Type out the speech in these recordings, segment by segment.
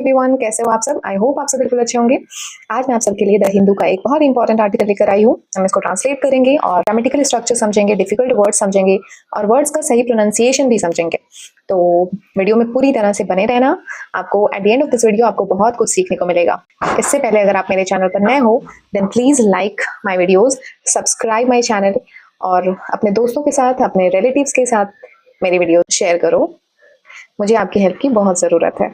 Everyone, कैसे हो आप सब? आई होप आप सब बिल्कुल अच्छे होंगे। आज मैं आप सबके लिए द हिंदू का एक बहुत इंपॉर्टेंट आर्टिकल लेकर आई हूँ। हम इसको ट्रांसलेट करेंगे और ग्रामेटिकल स्ट्रक्चर समझेंगे, डिफिकल्ट वर्ड्स समझेंगे और वर्ड्स का सही प्रोनाउंसिएशन भी समझेंगे। तो वीडियो में पूरी तरह से बने रहना। आपको at the end of this video आपको बहुत कुछ सीखने को मिलेगा। इससे पहले अगर आप मेरे चैनल पर नए हो then please like my videos, subscribe my channel और अपने दोस्तों के साथ, अपने रिलेटिव्स के साथ मेरी वीडियो शेयर करो। मुझे आपकी हेल्प की बहुत ज़रूरत है।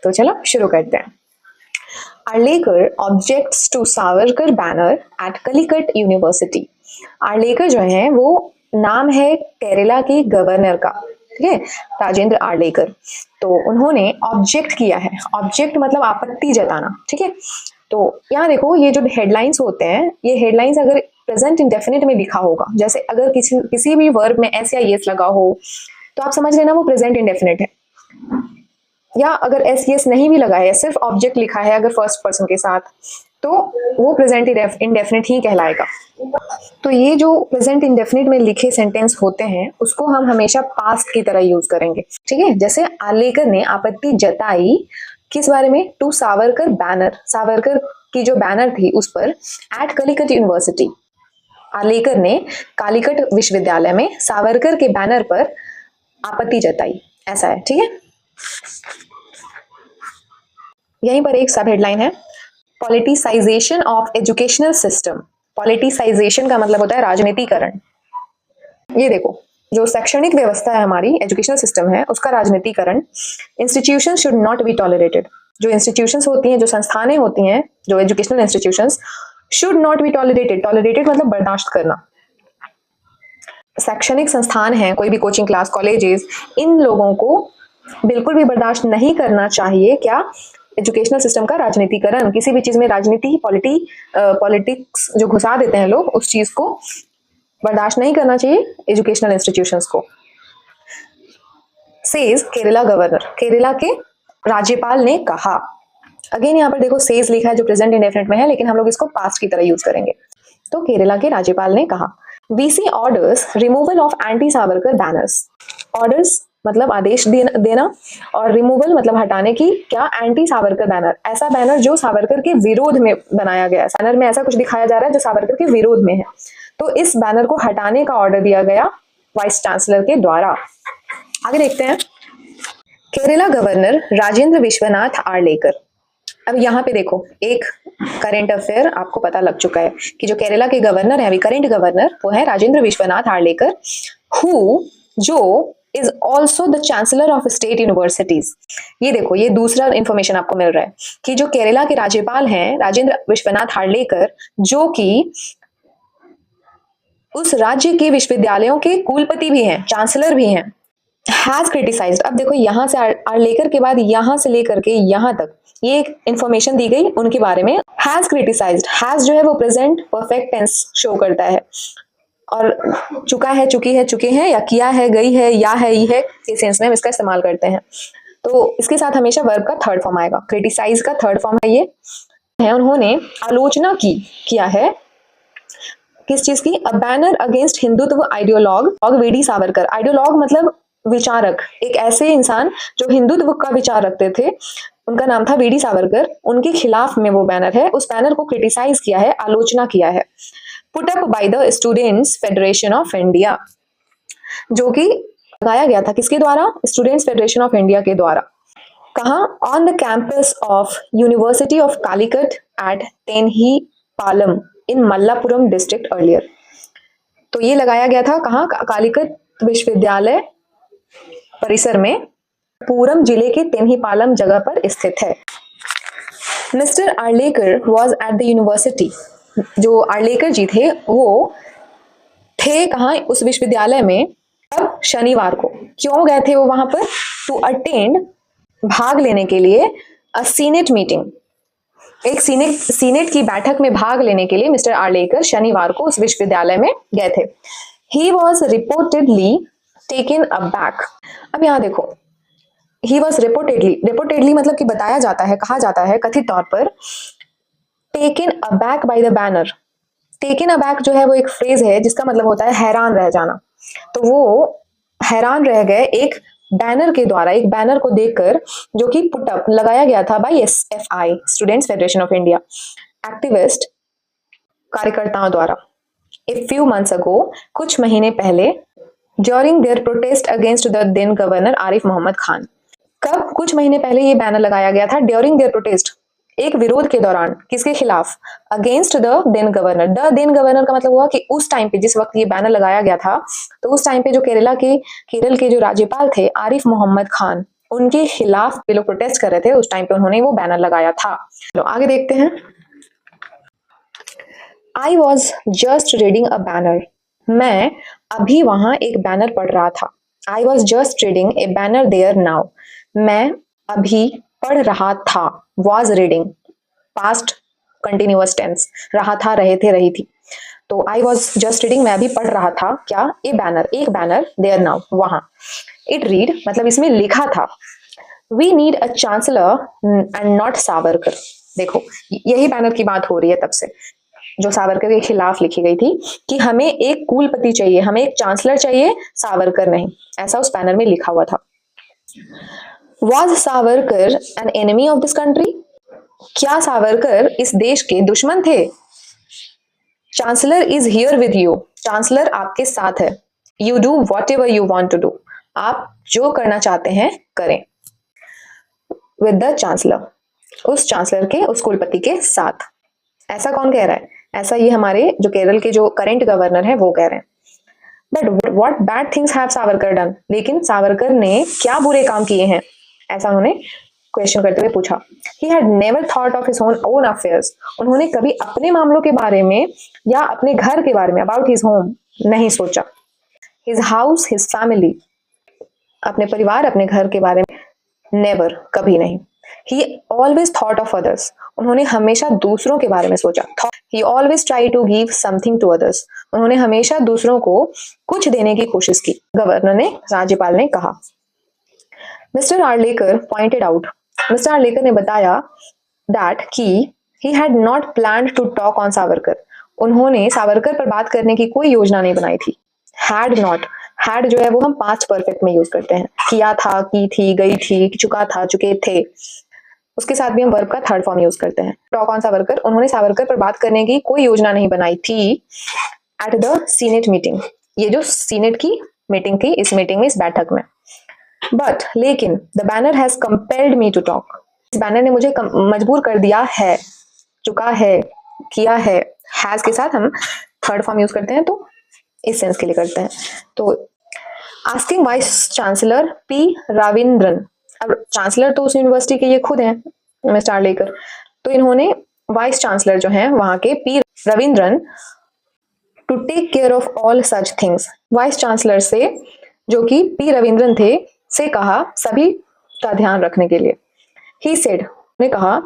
तो चलो शुरू करते हैं। Arlekar objects to Savarkar banner at Calicut University. Arlekar जो है वो नाम है केरला के गवर्नर का, ठीक है, राजेंद्र आर्लेकर। तो उन्होंने ऑब्जेक्ट किया है, ऑब्जेक्ट मतलब आपत्ति जताना, ठीक है। तो यहाँ देखो, ये जो हेडलाइंस होते हैं, ये हेडलाइंस अगर प्रेजेंट इंडेफिनिट में लिखा होगा, जैसे अगर किसी भी वर्ब में एस या येस लगा हो तो आप समझ लेना वो प्रेजेंट इंडेफिनिट है। या अगर एस येस नहीं भी लगा है, सिर्फ ऑब्जेक्ट लिखा है अगर फर्स्ट पर्सन के साथ, तो वो प्रेजेंट इंडेफिनिट ही कहलाएगा। तो ये जो प्रेजेंट इंडेफिनिट में लिखे सेंटेंस होते हैं उसको हम हमेशा पास्ट की तरह यूज करेंगे, ठीक है। जैसे आर्लेकर ने आपत्ति जताई किस बारे में? टू सावरकर बैनर, सावरकर की जो बैनर थी उस पर, एट कलिकट यूनिवर्सिटी। आर्लेकर ने कालीकट विश्वविद्यालय में सावरकर के बैनर पर आपत्ति जताई, ऐसा है, ठीक है। यहीं पर एक सब हेडलाइन है, politicisation of educational system. Politicisation का मतलब होता है राजनीतिकरण। ये देखो, जो शैक्षणिक व्यवस्था है हमारी, एजुकेशनल सिस्टम है, उसका राजनीतिकरण। Institution should not be tolerated. जो इंस्टीट्यूशंस होती हैं, जो संस्थानें होती हैं, जो educational institutions, should not be tolerated. Tolerated मतलब बर्दाश्त करना। शैक्षणिक संस्थान है, कोई भी कोचिंग क्लास, कॉलेजेस, इन लोगों को बिल्कुल भी बर्दाश्त नहीं करना चाहिए। क्या? एजुकेशनल सिस्टम का राजनीतिकरण। किसी भी चीज में राजनीति, पॉलिटिक्स जो घुसा देते हैं लोग, उस चीज को बर्दाश्त नहीं करना चाहिए एजुकेशनल इंस्टीट्यूशंस को। सेज केरला गवर्नर, केरला के राज्यपाल ने कहा। अगेन यहाँ पर देखो सेज लिखा है जो प्रेजेंट इंडेफिनिट में है, लेकिन हम लोग इसको पास्ट की तरह यूज करेंगे। तो केरला के राज्यपाल ने कहा, VC orders removal of anti Savarkar banners. Orders मतलब आदेश देना और रिमूवल मतलब हटाने की, क्या? एंटी सावरकर बैनर, ऐसा बैनर जो सावरकर के विरोध में बनाया गया है। बैनर में ऐसा कुछ दिखाया जा रहा है जो सावरकर के विरोध में है, तो इस बैनर को हटाने का ऑर्डर दिया गया वाइस चांसलर के द्वारा। आगे देखते हैं, केरला गवर्नर राजेंद्र विश्वनाथ आर्लेकर। अब यहाँ पे देखो, एक करंट अफेयर आपको पता लग चुका है कि जो केरला के गवर्नर है, अभी करंट गवर्नर, वो है राजेंद्र विश्वनाथ आर्लेकर, हु जो is also the chancellor of state universities. ये देखो, ये दूसरा इंफॉर्मेशन आपको मिल रहा है कि जो केरला के राज्यपाल हैं राजेंद्र विश्वनाथ आर्लेकर, जो कि उस राज्य के विश्वविद्यालयों के कुलपति भी हैं, चांसलर भी हैं, हैज क्रिटिसाइज्ड। अब देखो, यहाँ से आर्लेकर के बाद यहाँ से लेकर के यहाँ तक ये इंफॉर्मेशन दी गई उनके बारे में। हैज क्रिटिसाइज्ड, हैज जो है वो प्रेजेंट परफेक्ट टेंस शो करता है, और चुका है, चुकी है, चुके हैं, या किया है, गई है, या है, ये है, इस सेंस में हम इसका इस्तेमाल करते हैं। तो इसके साथ हमेशा वर्ब का थर्ड फॉर्म आएगा। क्रिटिसाइज का थर्ड फॉर्म है ये है, उन्होंने आलोचना किया है किस चीज की? A banner against Hindutva ideologue VD Savarkar. Ideologue मतलब विचारक, एक ऐसे इंसान जो हिंदुत्व का विचार रखते थे, उनका नाम था वीडी सावरकर। उनके खिलाफ में वो बैनर है, उस बैनर को क्रिटिसाइज किया है, आलोचना किया है। Put up by the students federation of India, जो कि लगाया गया था किसके द्वारा? स्टूडेंट्स फेडरेशन ऑफ इंडिया के द्वारा। कहाँ? On the campus of university of Calicut at Tenhipalam in Malappuram district earlier. तो ये लगाया गया था कहाँ? कालीकट विश्वविद्यालय परिसर में, पूरम जिले के तेनहीपालम जगह पर स्थित है। Mister Arlekar was at the university. जो आर्लेकर जी थे वो थे कहाँ? उस विश्वविद्यालय में। अब शनिवार को। क्यों गए थे वो वहां पर? टू अटेंड, भाग लेने के लिए, अ सीनेट मीटिंग, एक सीनेट की बैठक में भाग लेने के लिए मिस्टर आर्लेकर शनिवार को उस विश्वविद्यालय में गए थे। He was reportedly taken aback. अब यहाँ देखो, ही वॉज रिपोर्टेडली मतलब कि बताया जाता है, कहा जाता है कथित तौर पर, taken aback by the banner. Taken aback जो है वो एक फ्रेज है जिसका मतलब होता है हैरान रह जाना। तो वो हैरान रह गए एक बैनर के द्वारा, एक बैनर को देखकर जो कि पुटअप लगाया गया था by SFI, students federation of India, activist कार्यकर्ताओं द्वारा। ए फ्यू मंथ्स अगो, कुछ महीने पहले, during their protest against the then governor Arif Mohammad Khan. कब? कुछ महीने पहले ये बैनर लगाया गया था ड्यूरिंग देयर प्रोटेस्ट, एक विरोध के दौरान। किसके खिलाफ? Against the then governor. The then governor का मतलब हुआ कि उस टाइम पे, जिस वक्त ये बैनर लगाया गया था, तो उस टाइम पे जो केरल के जो राज्यपाल थे आरिफ मोहम्मद खान, उनके खिलाफ ये लोग प्रोटेस्ट कर रहे थे। उस टाइम पे उन्होंने वो बैनर लगाया था। चलो आगे देखते हैं। I was just reading a banner. मैं अभी वहां एक बैनर पढ़ रहा था। I was just reading a banner there now. मैं अभी पढ़ रहा था। Was reading, past continuous tense, रहा था, रहे थे, रही थी। तो आई वॉज जस्ट रीडिंग, मैं अभी पढ़ रहा था क्या? ए बैनर, एक बैनर, देयर नाउ, वहां। इट रीड मतलब इसमें लिखा था, we need a chancellor and not Savarkar. देखो यही बैनर की बात हो रही है तब से, जो सावरकर के खिलाफ लिखी गई थी कि हमें एक कुलपति चाहिए, हमें एक चांसलर चाहिए, सावरकर नहीं। ऐसा उस बैनर में लिखा हुआ था। Was Savarkar an enemy of this country? क्या सावरकर इस देश के दुश्मन थे? Chancellor is here with you. Chancellor आपके साथ है। You do whatever you want to do. आप जो करना चाहते हैं करें। विद द चांसलर, उस चांसलर के, उस कुलपति के साथ। ऐसा कौन कह रहा है? ऐसा ये हमारे जो केरल के जो करंट गवर्नर है वो कह रहे हैं। But what bad things have Savarkar done? लेकिन सावरकर ने क्या बुरे काम किए हैं? ऐसा उन्होंने क्वेश्चन करते हुए पूछा। He had never thought of his own affairs. उन्होंने कभी अपने मामलों के बारे में या अपने घर के बारे में, about his home, नहीं सोचा। His house, his family, अपने परिवार, अपने घर के बारे में never, कभी नहीं। He always thought of others. उन्होंने हमेशा दूसरों के बारे में सोचा। He always tried to give something to others. उन्होंने हमेशा दूसरों को कुछ देने की कोशिश की। गवर्नर ने, राज्यपाल ने कहा। Mister Arlekar pointed out, mister Arlekar ने बताया दैट कि he had not planned to talk on Savarkar. उन्होंने सावरकर पर बात करने की कोई योजना नहीं बनाई थी। हैड नॉट, हैड जो है वो हम पास्ट परफेक्ट में यूज करते हैं। किया था, की थी, गई थी, चुका था, चुके थे, उसके साथ भी हम वर्ब का थर्ड फॉर्म यूज करते हैं। टॉक ऑन सावरकर, उन्होंने सावरकर पर बात करने की कोई योजना नहीं बनाई थी। एट द सीनेट मीटिंग, ये जो सीनेट की मीटिंग थी, इस मीटिंग में, इस बैठक में। बट लेकिन the banner has compelled me to talk, इस बैनर ने मुझे मजबूर कर दिया है, चुका है, किया है। हैज के साथ हम थर्ड फॉर्म यूज करते हैं, तो इस सेंस के लिए करते हैं। तो asking vice chancellor P Ravindran, अब चांसलर तो उस यूनिवर्सिटी के ये खुद हैं, मिस्टर आर्लेकर, तो इन्होंने वाइस चांसलर जो हैं वहां के P Ravindran to take care of all such things, vice chancellor से, जो कि पी रविंद्रन थे, से कहा सभी का ध्यान रखने के लिए। ही सेड, ने कहा,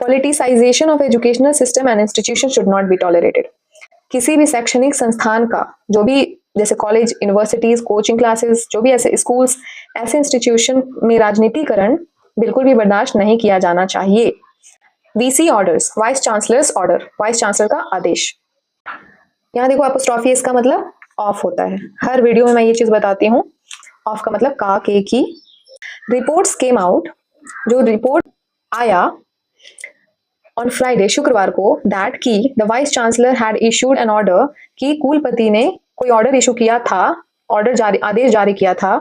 politicisation of educational system and institution should not be tolerated. किसी भी शैक्षणिक संस्थान का, जो भी जैसे कॉलेज, यूनिवर्सिटीज, कोचिंग क्लासेस, जो भी ऐसे स्कूल्स, ऐसे इंस्टीट्यूशन में राजनीतिकरण बिल्कुल भी बर्दाश्त नहीं किया जाना चाहिए। VC orders, vice chancellor's order, vice chancellor का आदेश। यहाँ देखो अपोस्ट्रोफी, इसका मतलब ऑफ होता है। हर वीडियो में मैं ये चीज बताती हूँ। ऑफ का मतलब का, के, की। रिपोर्ट्स केम आउट, जो रिपोर्ट आया ऑन फ्राइडे, शुक्रवार को, दैट की the vice chancellor had issued N order, कि कुलपति ने कोई ऑर्डर इशू किया था, ऑर्डर जारी, आदेश जारी किया था,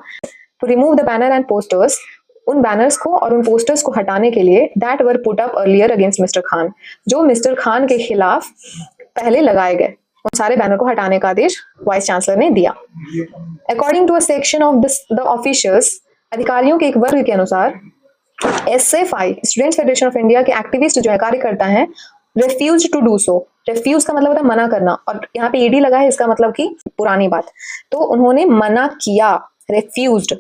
to remove the banner and posters, उन बैनर्स को और उन पोस्टर्स को हटाने के लिए, that were put up earlier against mister Khan, जो मिस्टर खान के खिलाफ पहले लगाए गए। उन सारे बैनर को हटाने का आदेश वाइस चांसलर ने दिया। According to a section of the officials, अधिकारियों के एक वर्ग के अनुसार, SFI, students federation of India के एक्टिविस्ट जो है, कार्यकर्ता हैं, refuse to do so. Refuse का मतलब होता है मना करना, और यहाँ पे ईडी लगा है, इसका मतलब कि पुरानी बात। तो उन्होंने मना किया, रिफ्यूज्ड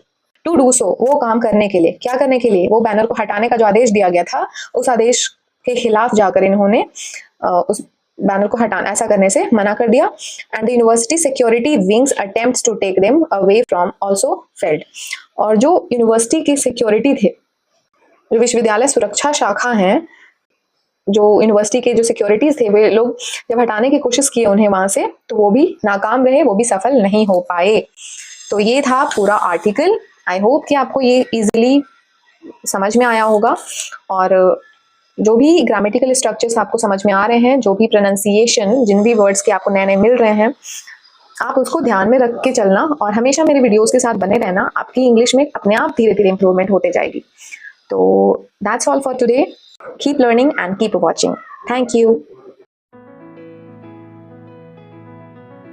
टू डू सो, वो काम करने के लिए। क्या करने के लिए? वो बैनर को हटाने का जो आदेश दिया गया था, उस आदेश के खिलाफ जाकर इन्होंने उस बैनर को हटाना, ऐसा करने से मना कर दिया। And the university security wings attempts to take them away from also failed, और जो यूनिवर्सिटी की सिक्योरिटी थे, जो विश्वविद्यालय सुरक्षा शाखा हैं, जो यूनिवर्सिटी के जो सिक्योरिटीज थे, वे लोग जब हटाने की कोशिश की उन्हें वहां से, तो वो भी नाकाम रहे, वो भी सफल नहीं हो पाए। तो ये था पूरा आर्टिकल। आई होप कि आपको ये इजीली समझ में आया होगा, और जो भी ग्रामेटिकल स्ट्रक्चर्स आपको समझ में आ रहे हैं, जो भी प्रोनाउंसिएशन, जिन भी वर्ड्स के आपको नए नए मिल रहे हैं, आप उसको ध्यान में रख के चलना और हमेशा मेरे वीडियोस के साथ बने रहना। आपकी इंग्लिश में अपने आप धीरे धीरे इंप्रूवमेंट होते जाएगी। तो that's all for today. Keep learning and keep watching. Thank you.